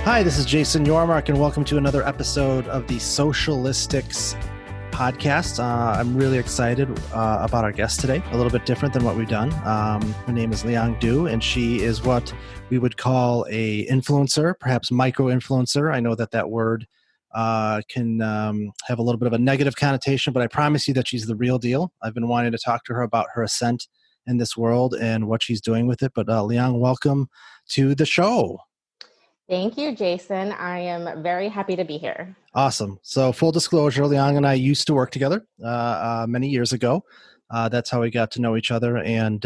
Hi, this is Jason Yormark, and welcome to another episode of the Socialistics podcast. I'm really excited about our guest today, a little bit different than what we've done. Her name is Liang, and she is what we would call a influencer, perhaps micro-influencer. I know that word can have a little bit of a negative connotation, but I promise you that she's the real deal. I've been wanting to talk to her about her ascent in this world and what she's doing with it. But Liang, welcome to the show. Thank you, Jason. I am very happy to be here. Awesome. So full disclosure, Liang and I used to work together many years ago. That's how we got to know each other. And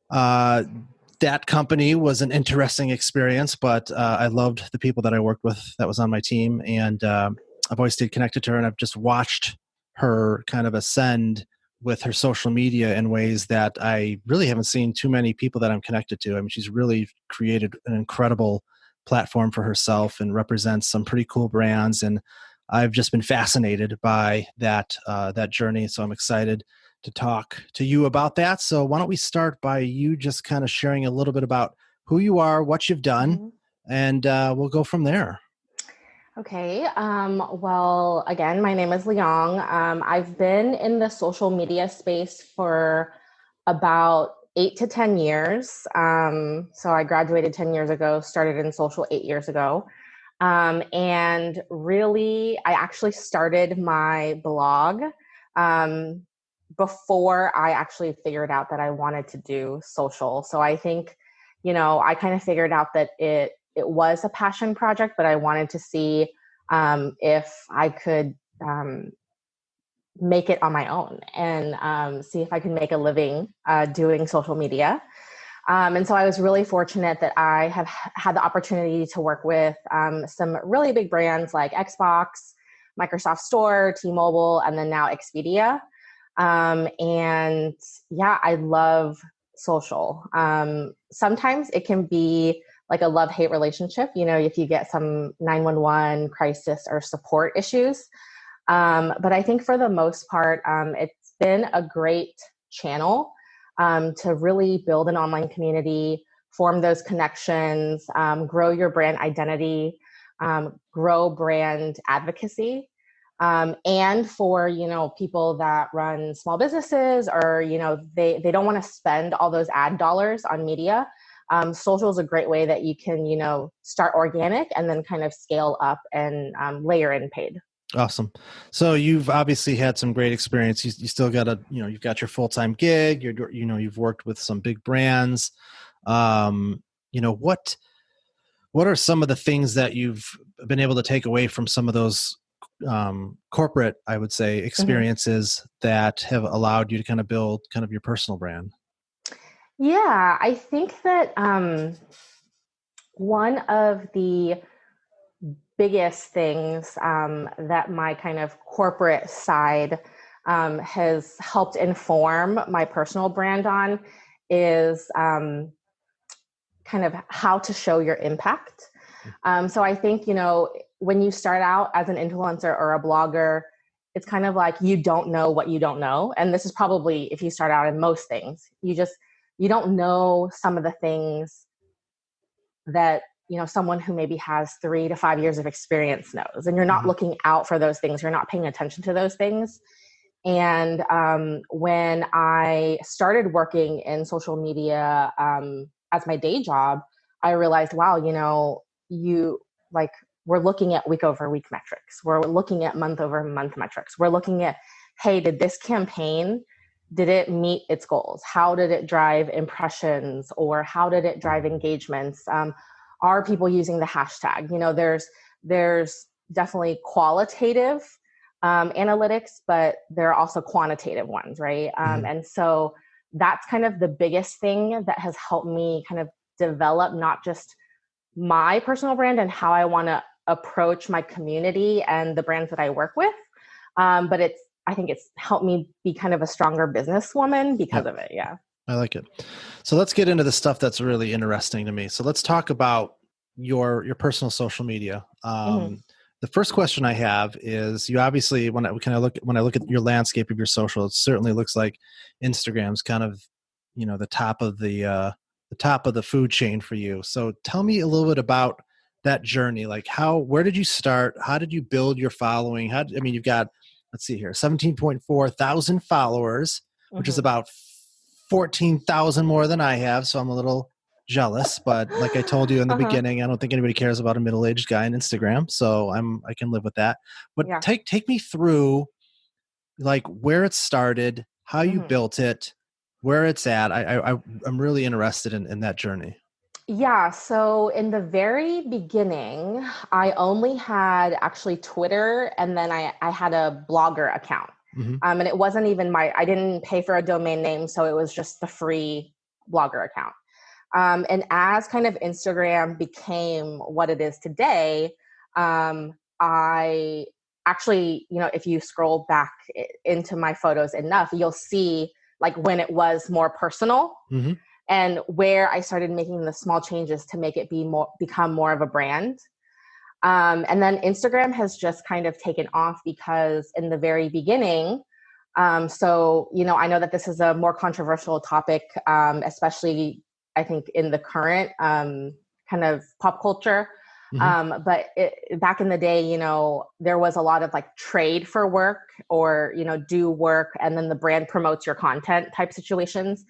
that company was an interesting experience, but I loved the people that I worked with that was on my team. And I've always stayed connected to her, and I've just watched her kind of ascend with her social media in ways that I really haven't seen too many people that I'm connected to. I mean, she's really created an incredible platform for herself and represents some pretty cool brands. And I've just been fascinated by that journey. So I'm excited to talk to you about that. So why don't we start by you just kind of sharing a little bit about who you are, what you've done, and we'll go from there. Okay. Well, again, my name is Liang. I've been in the social media space for about 8 to 10 years. So I graduated 10 years ago, started in social 8 years ago. And really, I actually started my blog before I actually figured out that I wanted to do social. So I think, I kind of figured out that it was a passion project, but I wanted to see if I could make it on my own and see if I could make a living doing social media. And so I was really fortunate that I have had the opportunity to work with some really big brands like Xbox, Microsoft Store, T-Mobile, and then now Expedia. And yeah, I love social. Sometimes it can be like a love-hate relationship, if you get some 911 crisis or support issues. But I think for the most part, it's been a great channel to really build an online community, form those connections, grow your brand identity, grow brand advocacy. And for, people that run small businesses or, they don't want to spend all those ad dollars on media. Social is a great way that you can, start organic and then kind of scale up and layer in paid. Awesome. So you've obviously had some great experience. You still got you've got your full-time gig. You've worked with some big brands. What are some of the things that you've been able to take away from some of those corporate, I would say, experiences that have allowed you to kind of build kind of your personal brand? Yeah, I think that one of the biggest things that my kind of corporate side has helped inform my personal brand on is kind of how to show your impact. So I think, when you start out as an influencer or a blogger, it's kind of like you don't know what you don't know. And this is probably if you start out in most things, you don't know some of the things that someone who maybe has 3 to 5 years of experience knows, and you're not looking out for those things. You're not paying attention to those things. And when I started working in social media as my day job, I realized, wow, we're looking at week over week metrics. We're looking at month over month metrics. We're looking at, hey, did this campaign, did it meet its goals? How did it drive impressions, or how did it drive engagements? Are people using the hashtag? There's definitely qualitative analytics, but there are also quantitative ones, right? And so that's kind of the biggest thing that has helped me kind of develop not just my personal brand and how I want to approach my community and the brands that I work with, but I think it's helped me be kind of a stronger businesswoman because of it. Yeah. I like it. So let's get into the stuff that's really interesting to me. So let's talk about your personal social media. The first question I have is, you obviously, when I look at your landscape of your social, it certainly looks like Instagram's kind of, the top of the food chain for you. So tell me a little bit about that journey? Like where did you start? How did you build your following? I mean, you've got, let's see here, 17.4 thousand followers, which is Mm-hmm. about 14,000 more than I have. So I'm a little jealous, but like I told you in the Uh-huh. beginning, I don't think anybody cares about a middle-aged guy on Instagram. So I can live with that. But Yeah. take me through like where it started, how you Mm-hmm. built it, where it's at. I'm really interested in that journey. Yeah, so in the very beginning, I only had actually Twitter, and then I had a blogger account. Hmm. And it wasn't even I didn't pay for a domain name, so it was just the free blogger account. And as kind of Instagram became what it is today, I actually, if you scroll back into my photos enough, you'll see like when it was more personal Hmm. and where I started making the small changes to make it become more of a brand. And then Instagram has just kind of taken off because in the very beginning, so, I know that this is a more controversial topic, especially I think in the current kind of pop culture. Hmm. But back in the day, there was a lot of like trade for work or, do work and then the brand promotes your content type situations.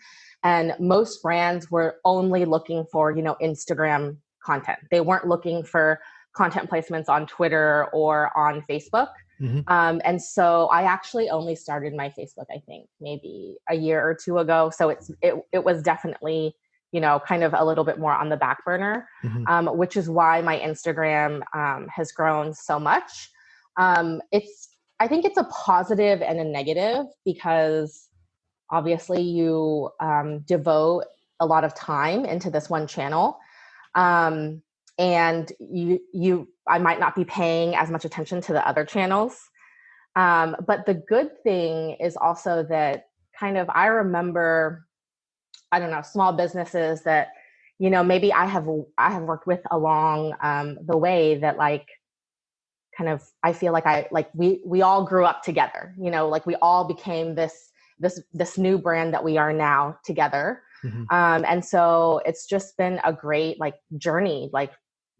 And most brands were only looking for, Instagram content. They weren't looking for content placements on Twitter or on Facebook. Hmm. And so I actually only started my Facebook, I think maybe a year or two ago. So it was definitely, kind of a little bit more on the back burner, Hmm. which is why my Instagram has grown so much. I think it's a positive and a negative because obviously you devote a lot of time into this one channel. And I might not be paying as much attention to the other channels. But the good thing is also that kind of I remember, I don't know, small businesses that, maybe I have worked with along the way that like kind of I feel like we all grew up together, like we all became this new brand that we are now together. Hmm. And so it's just been a great like journey, like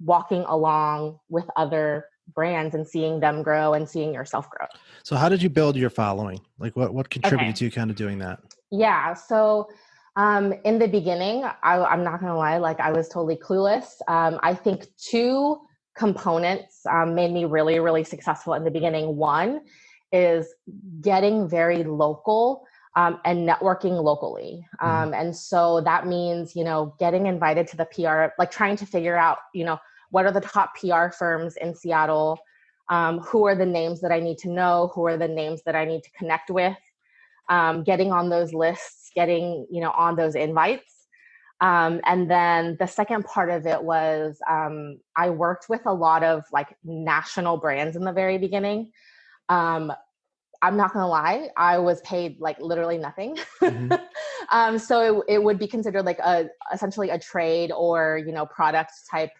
walking along with other brands and seeing them grow and seeing yourself grow. So how did you build your following? Like what contributed Okay. to you kind of doing that? Yeah. So in the beginning, I'm not going to lie, like I was totally clueless. I think two components made me really, really successful in the beginning. One is getting very local and networking locally. Hmm. And so that means, getting invited to the PR, like trying to figure out, what are the top PR firms in Seattle? Who are the names that I need to know? Who are the names that I need to connect with? Getting on those lists, getting, on those invites. And then the second part of it was I worked with a lot of like national brands in the very beginning. Um, I'm not going to lie, I was paid like literally nothing. Hmm. So it would be considered like essentially a trade or, product type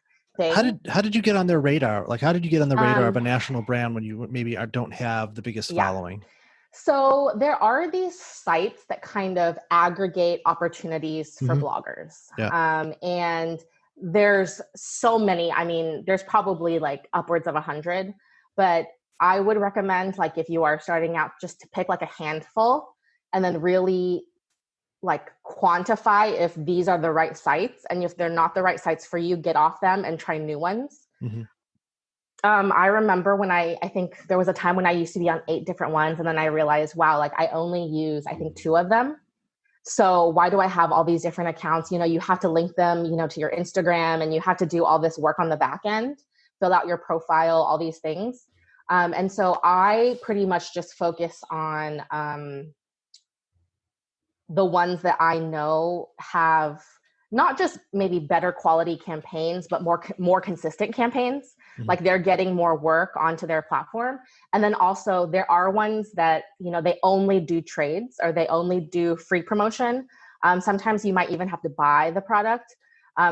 How thing. did you get on their radar? Like how did you get on the radar of Um, a national brand when you maybe don't have the biggest yeah. following? So there are these sites that kind of aggregate opportunities for Hmm. bloggers. Yeah. And there's so many. I mean, there's probably like upwards of 100, but I would recommend like if you are starting out just to pick like a handful and then really like quantify if these are the right sites. And if they're not the right sites for you, get off them and try new ones. Hmm. I remember when I think there was a time when I used to be on 8 different ones. And then I realized, wow, like I only use, I think 2 of them. So why do I have all these different accounts? You have to link them, to your Instagram and you have to do all this work on the back end, fill out your profile, all these things. And so I pretty much just focus on the ones that I know have not just maybe better quality campaigns, but more consistent campaigns. Hmm. Like they're getting more work onto their platform. And then also there are ones that, they only do trades or they only do free promotion. Sometimes you might even have to buy the product.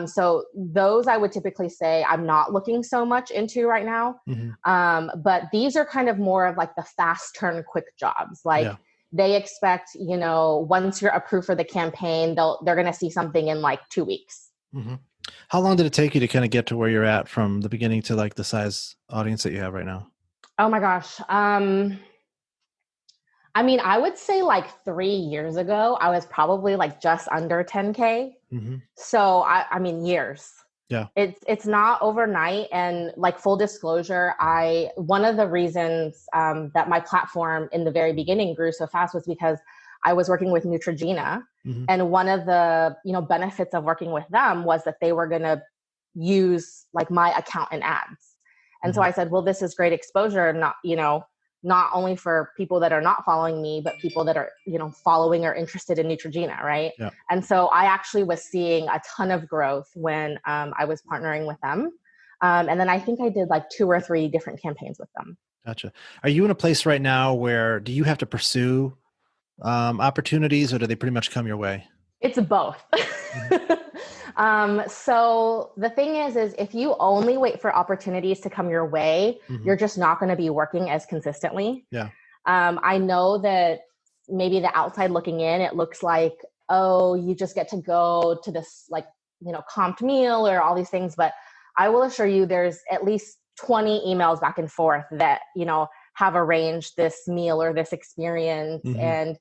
So those I would typically say I'm not looking so much into right now. Hmm. But these are kind of more of like the fast turn quick jobs. Like Yeah. they expect, once you're approved for the campaign, they're going to see something in like 2 weeks. Hmm. How long did it take you to kind of get to where you're at from the beginning to like the size audience that you have right now? Oh my gosh. I mean, I would say like 3 years ago, I was probably like just under 10K. Hmm. So I mean, years. Yeah. It's not overnight. And like full disclosure, I one of the reasons that my platform in the very beginning grew so fast was because I was working with Neutrogena, Hmm. and one of the benefits of working with them was that they were going to use like my account in ads. And so Hmm. I said, well, this is great exposure, not only for people that are not following me, but people that are, following or interested in Neutrogena, right? Yeah. And so I actually was seeing a ton of growth when I was partnering with them. And then I think I did like 2 or 3 different campaigns with them. Gotcha. Are you in a place right now where do you have to pursue opportunities, or do they pretty much come your way? It's both. Hmm. So the thing is if you only wait for opportunities to come your way, Hmm. you're just not going to be working as consistently. Yeah. I know that maybe the outside looking in, it looks like, oh, you just get to go to this like, comped meal or all these things. But I will assure you there's at least 20 emails back and forth that, have arranged this meal or this experience. Hmm. And,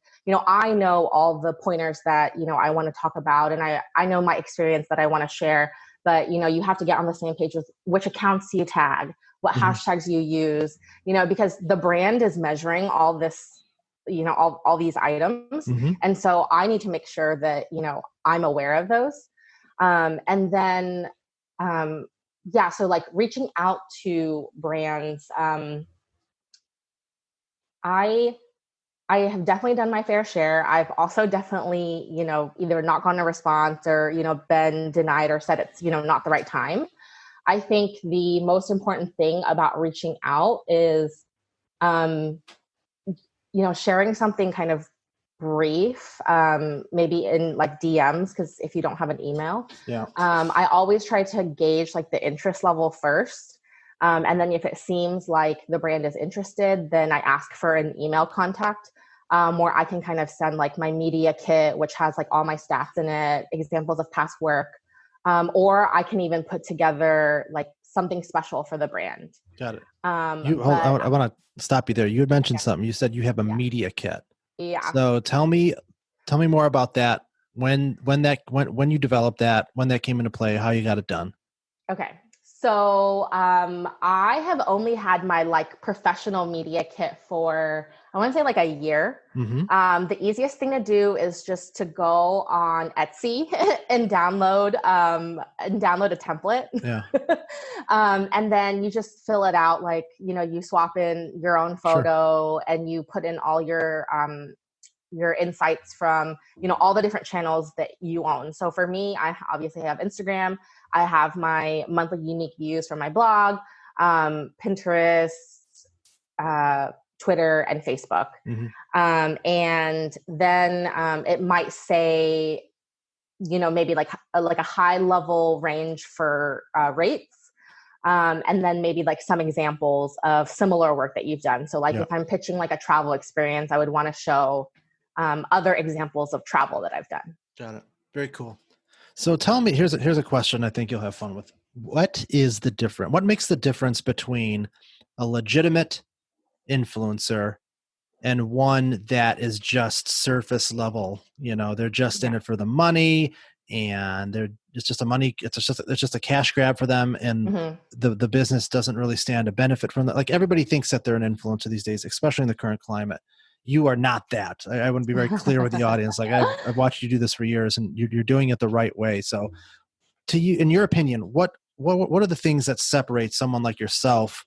I know all the pointers that, I want to talk about. And I know my experience that I want to share. But, you have to get on the same page with which accounts you tag, what Hmm. hashtags you use, because the brand is measuring all this, all these items. Hmm. And so I need to make sure that, I'm aware of those. And then, yeah, so like reaching out to brands, I I have definitely done my fair share. I've also definitely, either not gotten a response or, been denied or said it's, not the right time. I think the most important thing about reaching out is, um, sharing something kind of brief, maybe in like DMs, because if you don't have an email, Yeah. I always try to gauge like the interest level first. And then if it seems like the brand is interested, then I ask for an email contact, where I can kind of send like my media kit, which has like all my stats in it, examples of past work. Or I can even put together like something special for the brand. Got it. But I want to stop you there. You had mentioned yeah, something. You said you have a yeah, media kit. yeah. So tell me more about that. When you developed that, when that came into play, how you got it done. Okay. So I have only had my like professional media kit for, I want to say like a year. Hmm. The easiest thing to do is just to go on Etsy and download a template. Yeah. And then you just fill it out, like, you swap in your own Sure. photo and you put in all your insights from, all the different channels that you own. So for me, I obviously have Instagram. I have my monthly unique views from my blog, Pinterest, uh, Twitter, and Facebook. Hmm. And then it might say, maybe like a high level range for rates. And then maybe like some examples of similar work that you've done. So like Yeah. if I'm pitching like a travel experience, I would want to show other examples of travel that I've done. Got it. Very cool. So tell me, here's a question I think you'll have fun with. What makes the difference between a legitimate influencer and one that is just surface level? They're just in Yeah. it for the money, and it's just a cash grab for them, and Hmm. the business doesn't really stand to benefit from that. Like, everybody thinks that they're an influencer these days, especially in the current climate. You are not that. I want to be very clear with the audience. Like, I've watched you do this for years, and you're doing it the right way. So, to you, in your opinion, what are the things that separate someone like yourself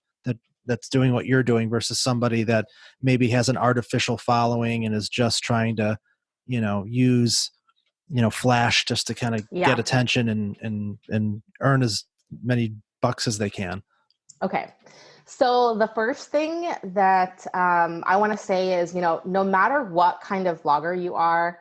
that's doing what you're doing versus somebody that maybe has an artificial following and is just trying to, use, flash just to kind of get Yeah. attention and earn as many bucks as they can? Okay. So the first thing that I want to say is, no matter what kind of blogger you are,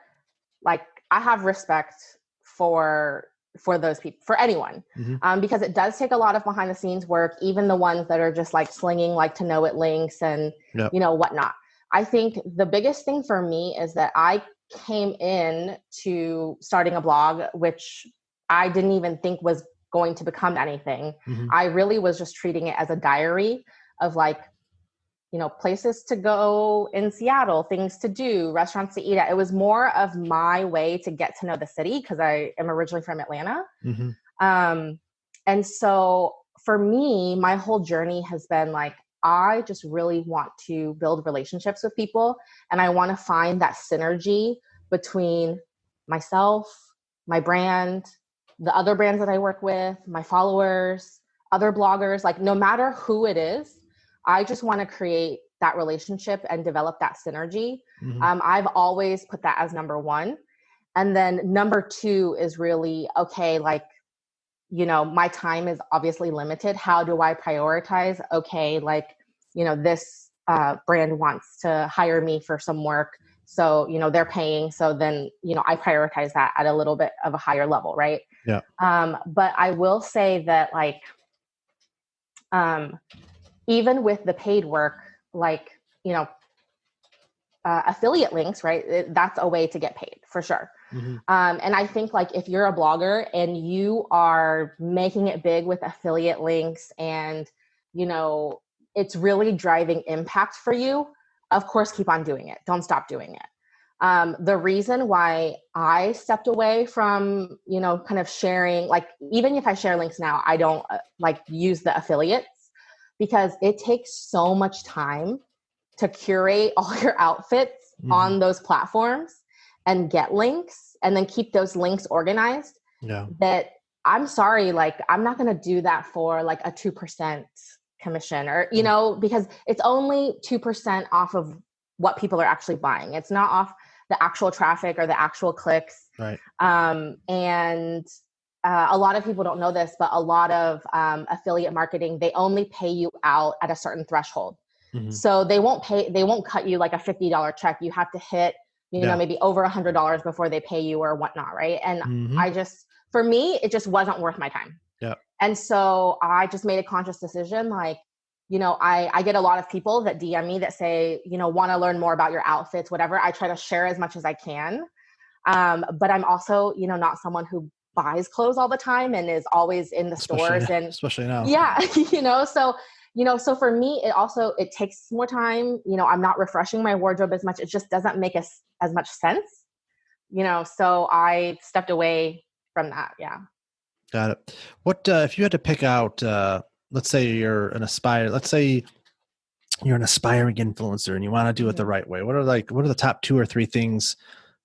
like I have respect for those people, for anyone, Hmm. because it does take a lot of behind the scenes work, even the ones that are just like slinging like to know it links and Yep. whatnot. I think the biggest thing for me is that I came in to starting a blog, which I didn't even think was going to become anything. Mm-hmm. I really was just treating it as a diary of like, places to go in Seattle, things to do, restaurants to eat at. It was more of my way to get to know the city because I am originally from Atlanta. Mm-hmm. And so for me, my whole journey has been like, I just really want to build relationships with people. And I want to find that synergy between myself, my brand, the other brands that I work with, my followers, other bloggers, like no matter who it is, I just want to create that relationship and develop that synergy. Mm-hmm. I've always put that as number one. And then number two is really, okay, like, my time is obviously limited. How do I prioritize? Okay, like, this brand wants to hire me for some work. So, they're paying. So then, I prioritize that at a little bit of a higher level, right? Yeah. But I will say that like, even with the paid work, like, affiliate links, right? That's a way to get paid for sure. Mm-hmm. And I think like if you're a blogger and you are making it big with affiliate links and, it's really driving impact for you, of course, keep on doing it. Don't stop doing it. The reason why I stepped away from, kind of sharing, like, even if I share links now, I don't use the affiliates because it takes so much time to curate all your outfits Mm-hmm. on those platforms and get links and then keep those links organized. Yeah. That I'm sorry, like, I'm not going to do that for like a 2% commission or, because it's only 2% off of what people are actually buying. It's not off the actual traffic or the actual clicks. Right. And a lot of people don't know this, but a lot of affiliate marketing, they only pay you out at a certain threshold. Mm-hmm. So they won't cut you like a $50 check. You have to hit, maybe over $100 before they pay you or whatnot. Right. And Mm-hmm. for me, it just wasn't worth my time. Yeah. And so I just made a conscious decision. Like, I get a lot of people that DM me that say, want to learn more about your outfits, whatever. I try to share as much as I can. But I'm also, not someone who buys clothes all the time and is always in the stores especially now. Yeah. So for me, it takes more time. I'm not refreshing my wardrobe as much. It just doesn't make as much sense, so I stepped away from that. Yeah. Got it. What, if you had to pick out, let's say you're an aspiring influencer and you want to do it the right way. What are the top 2 or 3 things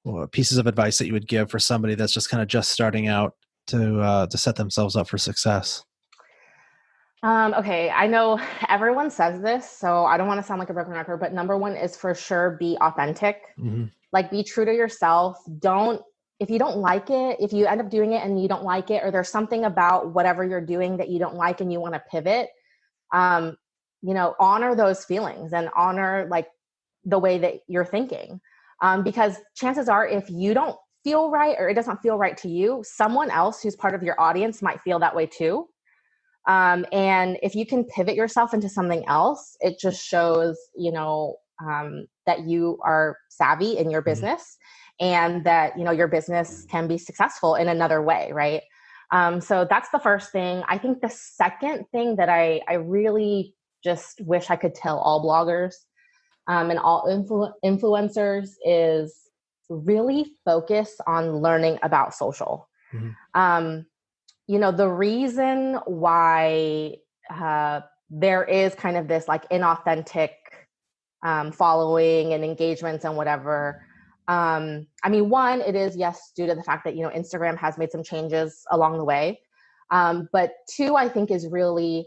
or pieces of advice that you would give for somebody that's just starting out to set themselves up for success? Okay. I know everyone says this, so I don't want to sound like a broken record, but number one is for sure, be authentic. Mm-hmm. Like, be true to yourself. If you don't like it, if you end up doing it and you don't like it, or there's something about whatever you're doing that you don't like and you want to pivot, honor those feelings and honor like the way that you're thinking. Because chances are, if you don't feel right or it doesn't feel right to you, someone else who's part of your audience might feel that way too. And if you can pivot yourself into something else, it just shows, that you are savvy in your business and that, your business can be successful in another way. Right. So that's the first thing. I think the second thing that I really just wish I could tell all bloggers and all influencers is really focus on learning about social. Mm-hmm. The reason why there is kind of this like inauthentic following and engagements and whatever. One, it is, yes, due to the fact that, Instagram has made some changes along the way. But two, I think is really,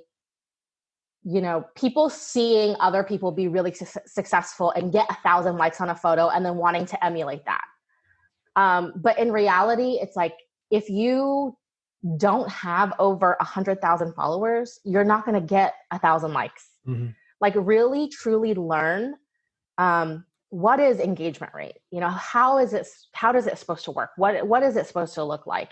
people seeing other people be really successful and get 1,000 likes on a photo and then wanting to emulate that. But in reality, it's like, if you don't have over 100,000 followers, you're not going to get 1,000 likes. Mm-hmm. Like, really, truly learn what is engagement rate? How does it supposed to work? What is it supposed to look like?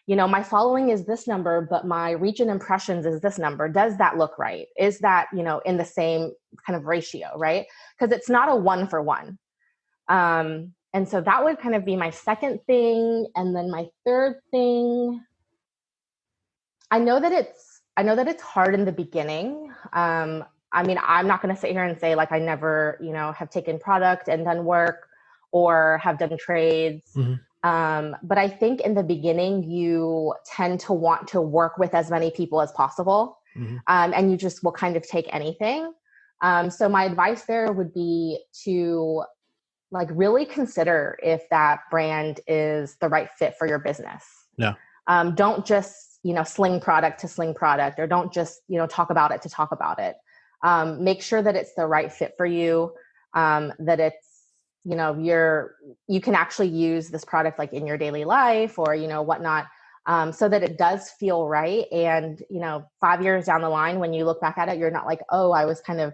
My following is this number, but my reach and impressions is this number. Does that look right? Is that, in the same kind of ratio, right? Because it's not a 1-for-1. And so that would kind of be my second thing. And then my third thing, I know that it's hard in the beginning. I mean, I'm not going to sit here and say like I never, have taken product and done work or have done trades. Mm-hmm. But I think in the beginning, you tend to want to work with as many people as possible. Mm-hmm. And you just will kind of take anything. So my advice there would be to like really consider if that brand is the right fit for your business. Yeah. Don't just, sling product to sling product, or don't just, talk about it to talk about it. Make sure that it's the right fit for you, that it's, you can actually use this product like in your daily life or, whatnot, so that it does feel right. And, 5 years down the line, when you look back at it, you're not like, oh, I was kind of,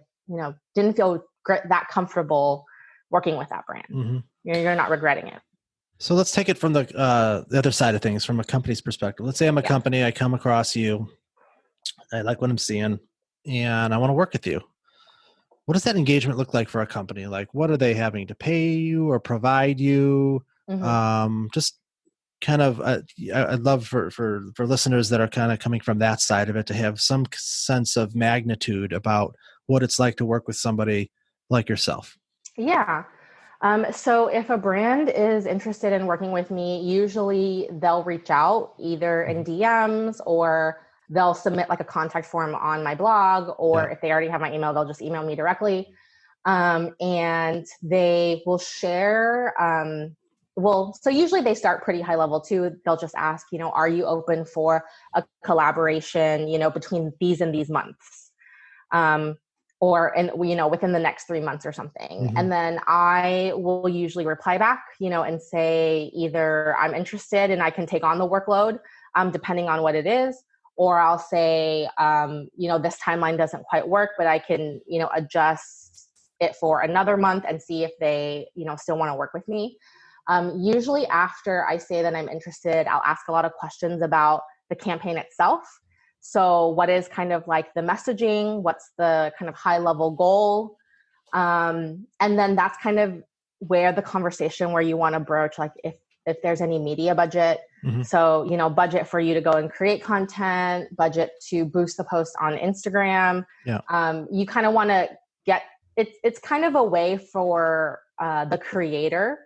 didn't feel that comfortable working with that brand. Mm-hmm. You're not regretting it. So let's take it from the other side of things, from a company's perspective. Let's say I'm a company, I come across you, I like what I'm seeing, and I want to work with you. What does that engagement look like for a company? Like, what are they having to pay you or provide you? Mm-hmm. Just kind of, I'd love for listeners that are kind of coming from that side of it to have some sense of magnitude about what it's like to work with somebody like yourself. Yeah. So if a brand is interested in working with me, usually they'll reach out either in DMs or they'll submit like a contact form on my blog, or if they already have my email, they'll just email me directly. And they will share, so usually they start pretty high level too. They'll just ask, are you open for a collaboration, between these and these months? Or within the next 3 months or something. Mm-hmm. And then I will usually reply back, and say either I'm interested and I can take on the workload, depending on what it is, or I'll say, this timeline doesn't quite work, but I can, adjust it for another month and see if they, still want to work with me. Usually after I say that I'm interested, I'll ask a lot of questions about the campaign itself. So what is kind of like the messaging? What's the kind of high level goal? And then that's kind of where the conversation where you want to broach, like if there's any media budget. Mm-hmm. So, budget for you to go and create content, budget to boost the post on Instagram. Yeah. You kind of want to get, it's kind of a way for the creator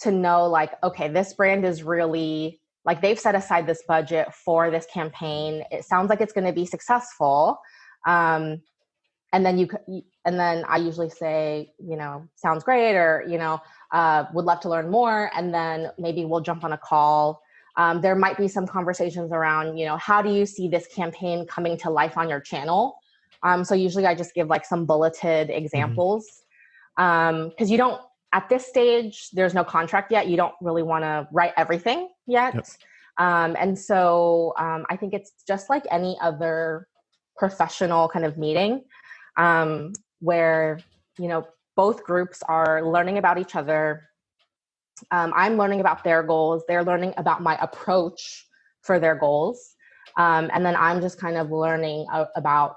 to know like, okay, this brand is really, like they've set aside this budget for this campaign. It sounds like it's going to be successful. And then I usually say, sounds great, or, would love to learn more. And then maybe we'll jump on a call. There might be some conversations around, how do you see this campaign coming to life on your channel? So usually I just give like some bulleted examples. Cause you don't, at this stage, there's no contract yet. You don't really want to write everything yet. Yep. And so I think it's just like any other professional kind of meeting, where, both groups are learning about each other. I'm learning about their goals. They're learning about my approach for their goals. And then I'm just kind of learning about,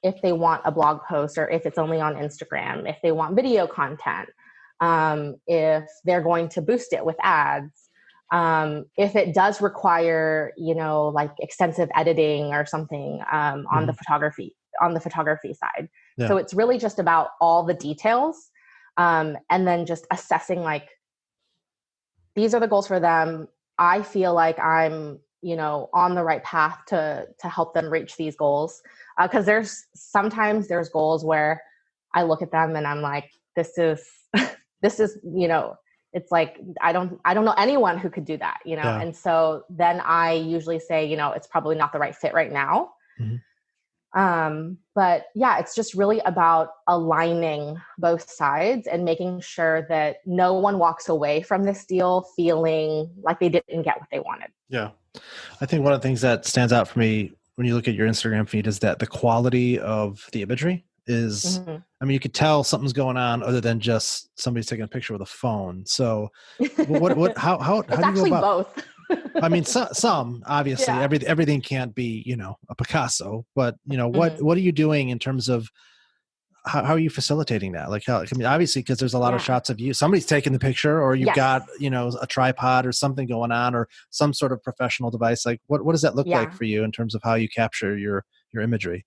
if they want a blog post or if it's only on Instagram, if they want video content, if they're going to boost it with ads, if it does require, like extensive editing or something, on the photography side. Yeah. So it's really just about all the details. And then just assessing like, these are the goals for them. I feel like I'm, on the right path to help them reach these goals. Cause sometimes there's goals where I look at them and I'm like, this is, it's like, I don't know anyone who could do that, Yeah. And so then I usually say, it's probably not the right fit right now. Mm-hmm. But yeah, it's just really about aligning both sides and making sure that no one walks away from this deal feeling like they didn't get what they wanted. Yeah. I think one of the things that stands out for me when you look at your Instagram feed is that the quality of the imagery is, mm-hmm. I mean, you could tell something's going on other than just somebody's taking a picture with a phone. So how do you go about both? I mean, some obviously, yeah. Everything can't be, a Picasso, but what are you doing in terms of how are you facilitating that? Like how, I mean, obviously, because there's a lot of Yeah. shots of you, somebody's taking the picture, or you've Yes. got, a tripod or something going on, or some sort of professional device. Like what does that look like Yeah. for you in terms of how you capture your imagery?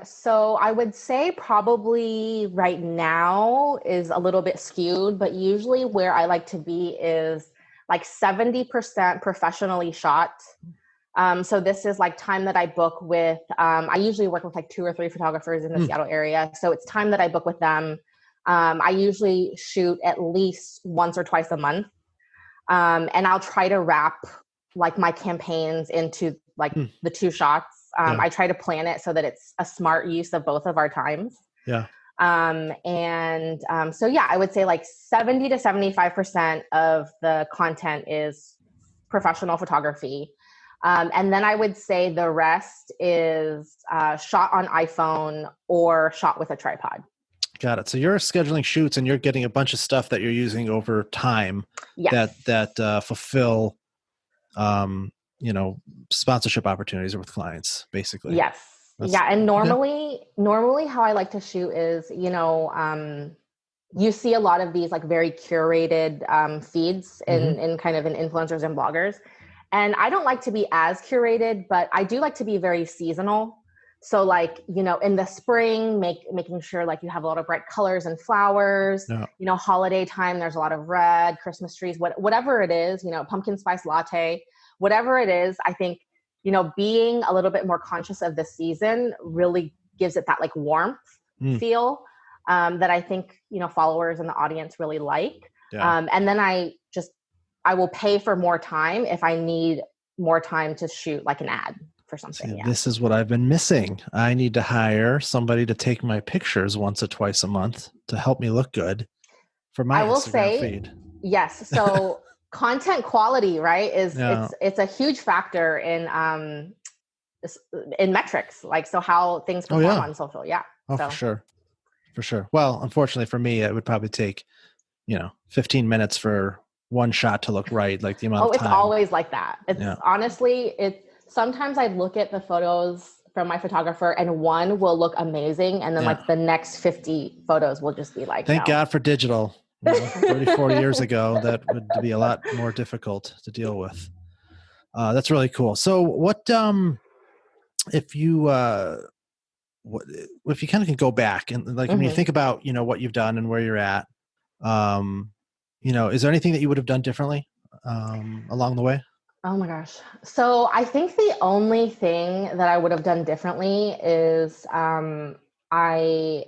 So I would say probably right now is a little bit skewed, but usually where I like to be is like 70% professionally shot. So this is like time that I book with, I usually work with like 2 or 3 photographers in the Seattle area. So it's time that I book with them. I usually shoot at least once or twice a month. And I'll try to wrap like my campaigns into like the 2 shots. Yeah. I try to plan it so that it's a smart use of both of our times. Yeah. So yeah, I would say like 70 to 75% of the content is professional photography. And then I would say the rest is shot on iPhone or shot with a tripod. Got it. So you're scheduling shoots and you're getting a bunch of stuff that you're using over time. Yes. that fulfill, sponsorship opportunities with clients, basically. Yes. Yeah. And normally how I like to shoot is, you see a lot of these like very curated feeds in kind of in influencers and bloggers. And I don't like to be as curated, but I do like to be very seasonal. So like, in the spring, making sure like you have a lot of bright colors and flowers, holiday time, there's a lot of red, Christmas trees, whatever it is, pumpkin spice latte, whatever it is, I think, being a little bit more conscious of the season really gives it that like warmth feel that I think, followers and the audience really like. Yeah. And then I will pay for more time if I need more time to shoot like an ad for something. See, this is what I've been missing. I need to hire somebody to take my pictures once or twice a month to help me look good for my Instagram feed. Yes. So content quality, right, it's a huge factor in metrics, like so how things perform on social. Yeah. Oh, so. For sure. Well, unfortunately for me, it would probably take 15 minutes for one shot to look right, like the amount of time. It's always like that. Honestly, sometimes I look at the photos from my photographer and one will look amazing. And then like the next 50 photos will just be like, thank God for digital. 34 years ago, that would be a lot more difficult to deal with. That's really cool. So what, if you kind of can go back and like, when you think about, what you've done and where you're at, is there anything that you would have done differently along the way? Oh my gosh. So I think the only thing that I would have done differently is I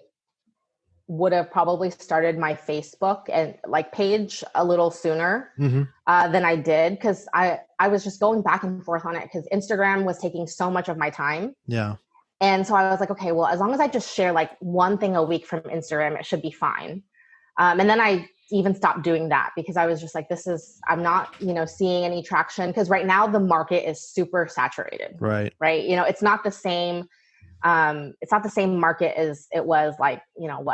would have probably started my Facebook and like page a little sooner than I did, because I was just going back and forth on it because Instagram was taking so much of my time. Yeah. And so I was like, okay, well, as long as I just share like one thing a week from Instagram, it should be fine. And then I even stopped doing that because I was just like, I'm not, seeing any traction, because right now the market is super saturated. Right. It's not the same. It's not the same market as it was like,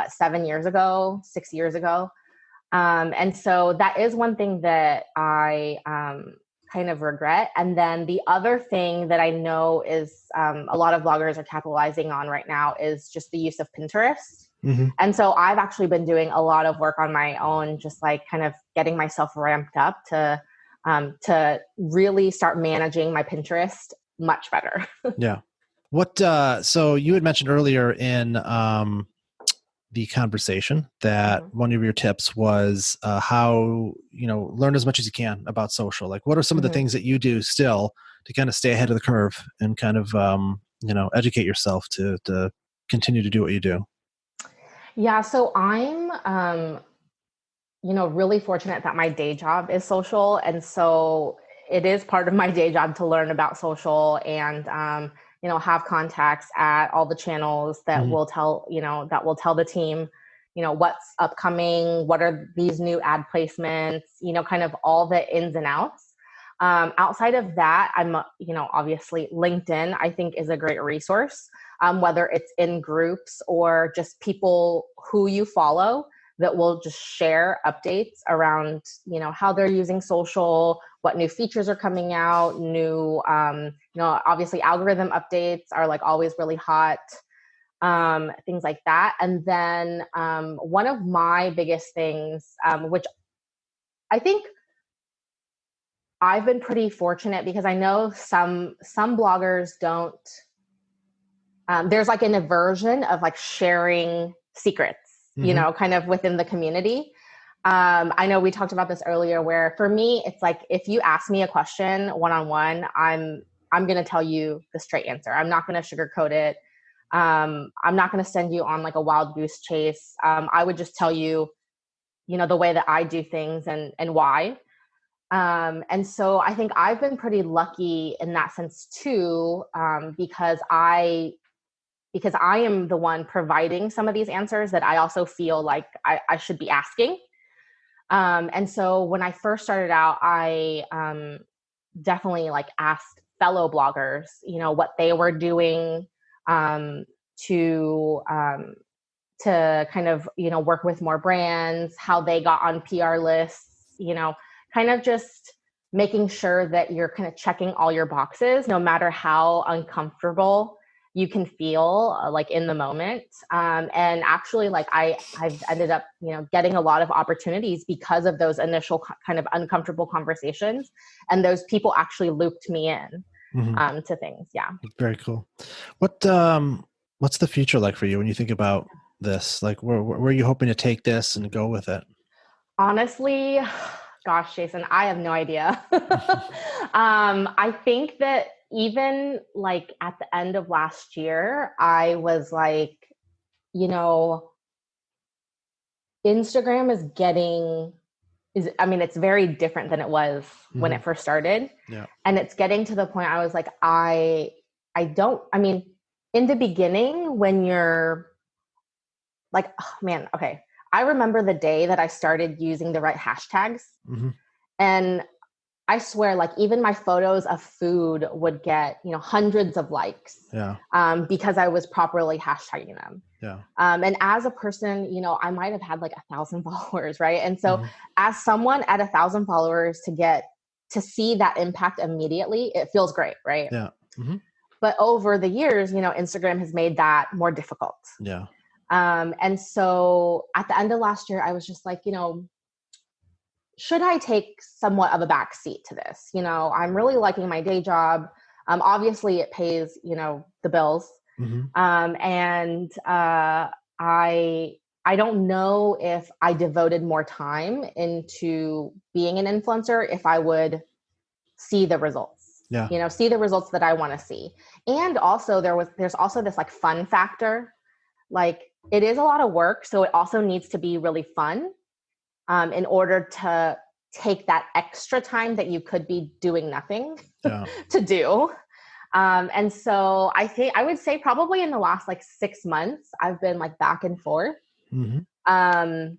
7 years ago, 6 years ago. And so that is one thing that I kind of regret. And then the other thing that I know is a lot of bloggers are capitalizing on right now is just the use of Pinterest. And so I've actually been doing a lot of work on my own, just like kind of getting myself ramped up to really start managing my Pinterest much better. Yeah. What, so you had mentioned earlier in the conversation that one of your tips was how, learn as much as you can about social. Like, what are some of the things that you do still to kind of stay ahead of the curve and kind of, educate yourself to continue to do what you do? Yeah. So I'm, really fortunate that my day job is social. And so it is part of my day job to learn about social and, have contacts at all the channels that will tell the team, what's upcoming, what are these new ad placements, kind of all the ins and outs. Outside of that, I'm, obviously LinkedIn, I think, is a great resource, whether it's in groups or just people who you follow that will just share updates around, how they're using social, what new features are coming out, new, obviously algorithm updates are like always really hot. things like that. And then one of my biggest things, which I think I've been pretty fortunate, because I know some bloggers don't, there's like an aversion of like sharing secrets, kind of within the community. I know we talked about this earlier, where for me, it's like, if you ask me a question one-on-one, I'm going to tell you the straight answer. I'm not going to sugarcoat it. I'm not going to send you on like a wild goose chase. I would just tell you, the way that I do things and why. And so I think I've been pretty lucky in that sense too, because I am the one providing some of these answers that I also feel like I should be asking. And so when I first started out, I definitely like asked fellow bloggers, what they were doing to kind of, work with more brands, how they got on PR lists, kind of just making sure that you're kind of checking all your boxes, no matter how uncomfortable you can feel like in the moment. And actually, like I've ended up, getting a lot of opportunities because of those initial kind of uncomfortable conversations. And those people actually looped me in to things. Yeah. Very cool. What's the future like for you when you think about this? Like, where are you hoping to take this and go with it? Honestly, gosh, Jason, I have no idea. I think that even like at the end of last year, I was like, Instagram it's very different than it was when it first started. Yeah. And it's getting to the point I was like, in the beginning, when you're like, oh man, okay. I remember the day that I started using the right hashtags. And I swear, like even my photos of food would get, hundreds of likes. Yeah. Because I was properly hashtagging them. Yeah. And as a person, I might have had like 1,000 followers, right? And so as someone at 1,000 followers to see that impact immediately, it feels great, right? Yeah. But over the years, Instagram has made that more difficult. Yeah. And so at the end of last year, I was just like, should I take somewhat of a back seat to this? I'm really liking my day job. Obviously it pays, the bills. And I don't know if I devoted more time into being an influencer, if I would see the results. Yeah. See the results that I want to see. And also there's also this like fun factor. Like it is a lot of work. So it also needs to be really fun in order to take that extra time that you could be doing nothing to do. And so I would say probably in the last like 6 months, I've been like back and forth. I'm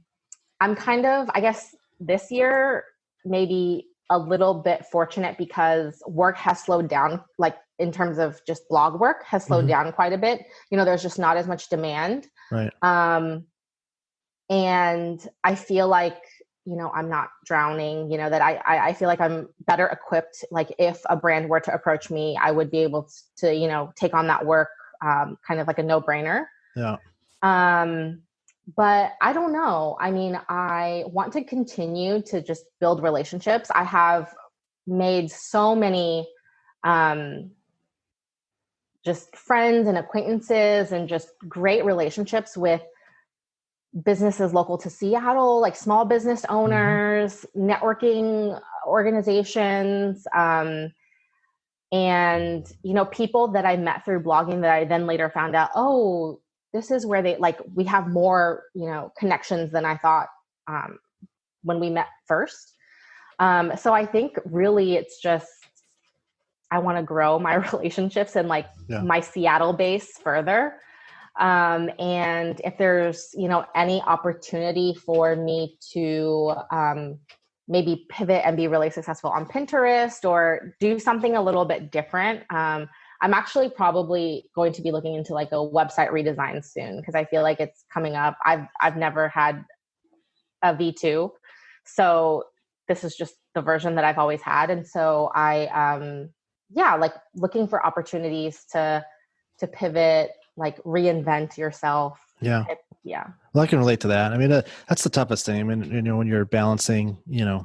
kind of, I guess this year, maybe a little bit fortunate because work has slowed down, like in terms of just blog work has slowed down quite a bit. There's just not as much demand. Right. And I feel like, I'm not drowning, that I feel like I'm better equipped. Like if a brand were to approach me, I would be able to, take on that work, kind of like a no-brainer. Yeah. But I don't know. I mean, I want to continue to just build relationships. I have made so many, just friends and acquaintances and just great relationships with businesses local to Seattle, like small business owners, networking organizations, and, people that I met through blogging that I then later found out, oh, this is where we have more, connections than I thought when we met first. So I think really it's just, I want to grow my relationships and my Seattle base further. And if there's, any opportunity for me to maybe pivot and be really successful on Pinterest or do something a little bit different, I'm actually probably going to be looking into like a website redesign soon because I feel like it's coming up. I've never had a V2, so this is just the version that I've always had, and so I looking for opportunities to pivot like reinvent yourself. Yeah. Yeah. Well, I can relate to that. I mean, that's the toughest thing. I mean, when you're balancing,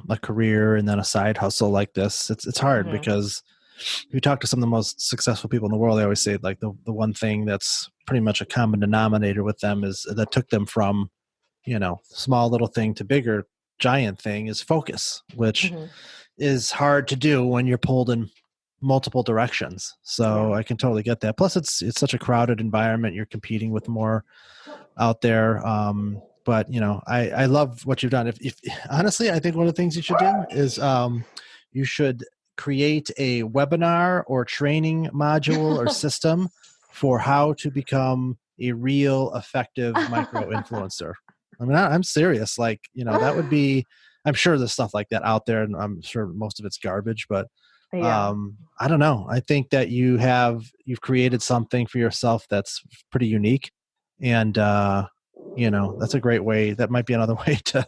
a career and then a side hustle like this, it's hard Mm-hmm. because if you talk to some of the most successful people in the world, they always say like the one thing that's pretty much a common denominator with them is that took them from, small little thing to bigger giant thing is focus, which Mm-hmm. is hard to do when you're pulled in multiple directions. So Yeah. I can totally get that. Plus it's such a crowded environment. You're competing with more out there. But I love what you've done. If honestly, I think one of the things you should do is you should create a webinar or training module or system for how to become a real effective micro influencer. I mean, I'm serious. Like, that would be, I'm sure there's stuff like that out there and I'm sure most of it's garbage, but Yeah. I don't know. I think that you've created something for yourself that's pretty unique. And, that's a great way. That might be another way to,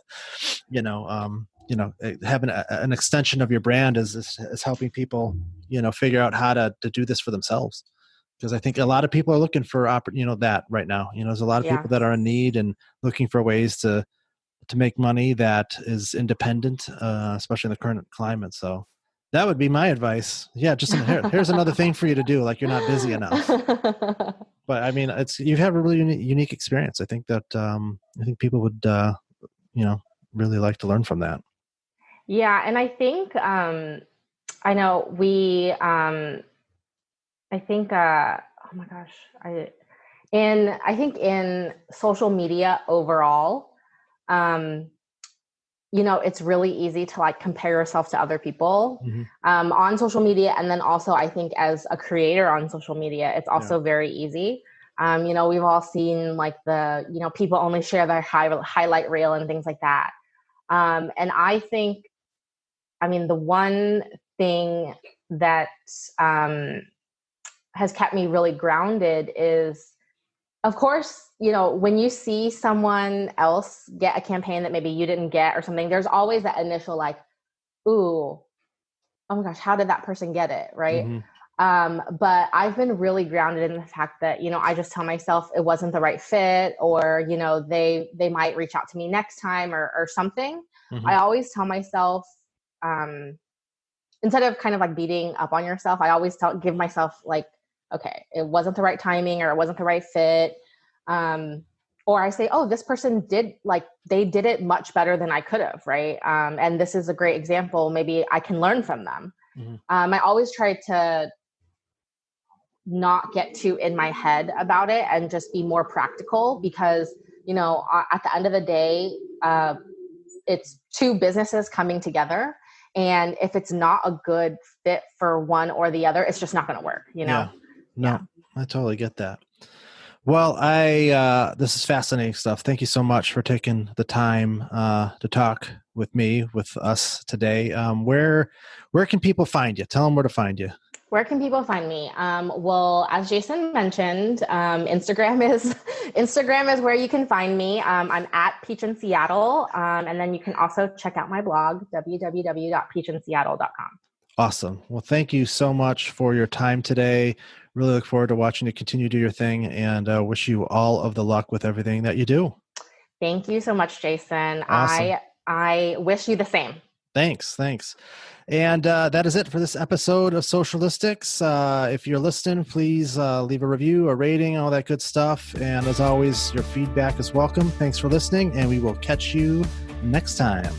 having an extension of your brand is helping people, figure out how to do this for themselves. Because I think a lot of people are looking for, that right now, there's a lot of Yeah. people that are in need and looking for ways to make money that is independent, especially in the current climate. So that would be my advice. Yeah, just here's another thing for you to do. Like you're not busy enough. But I mean, you have a really unique experience. I think that I think people would really like to learn from that. Yeah, and I think I know I think oh my gosh, I think in social media overall, um, it's really easy to like compare yourself to other people Mm-hmm. on social media. And then also, I think as a creator on social media, it's also very easy. We've all seen like people only share their highlight reel and things like that. And I think, I mean, the one thing that has kept me really grounded is, of course, when you see someone else get a campaign that maybe you didn't get or something, there's always that initial like, ooh, oh my gosh, how did that person get it? Right. Mm-hmm. But I've been really grounded in the fact that, I just tell myself it wasn't the right fit, or, they might reach out to me next time or something. Mm-hmm. I always tell myself, instead of kind of like beating up on yourself, I always give myself like, okay, it wasn't the right timing or it wasn't the right fit. Or I say, oh, this person they did it much better than I could have. Right. And this is a great example. Maybe I can learn from them. Mm-hmm. I always try to not get too in my head about it and just be more practical because, at the end of the day, it's two businesses coming together. And if it's not a good fit for one or the other, it's just not going to work, Yeah. No, Yeah. I totally get that. Well, this is fascinating stuff. Thank you so much for taking the time to talk with us today. Where can people find you? Tell them where to find you. Where can people find me? Well, as Jason mentioned, Instagram is where you can find me. I'm at Peach in Seattle. And then you can also check out my blog, www.peachinseattle.com. Awesome. Well, thank you so much for your time today. Really look forward to watching you continue to do your thing and wish you all of the luck with everything that you do. Thank you so much, Jason. Awesome. I wish you the same. Thanks. And that is it for this episode of Socialistics. If you're listening, please leave a review, a rating, all that good stuff. And as always, your feedback is welcome. Thanks for listening, and we will catch you next time.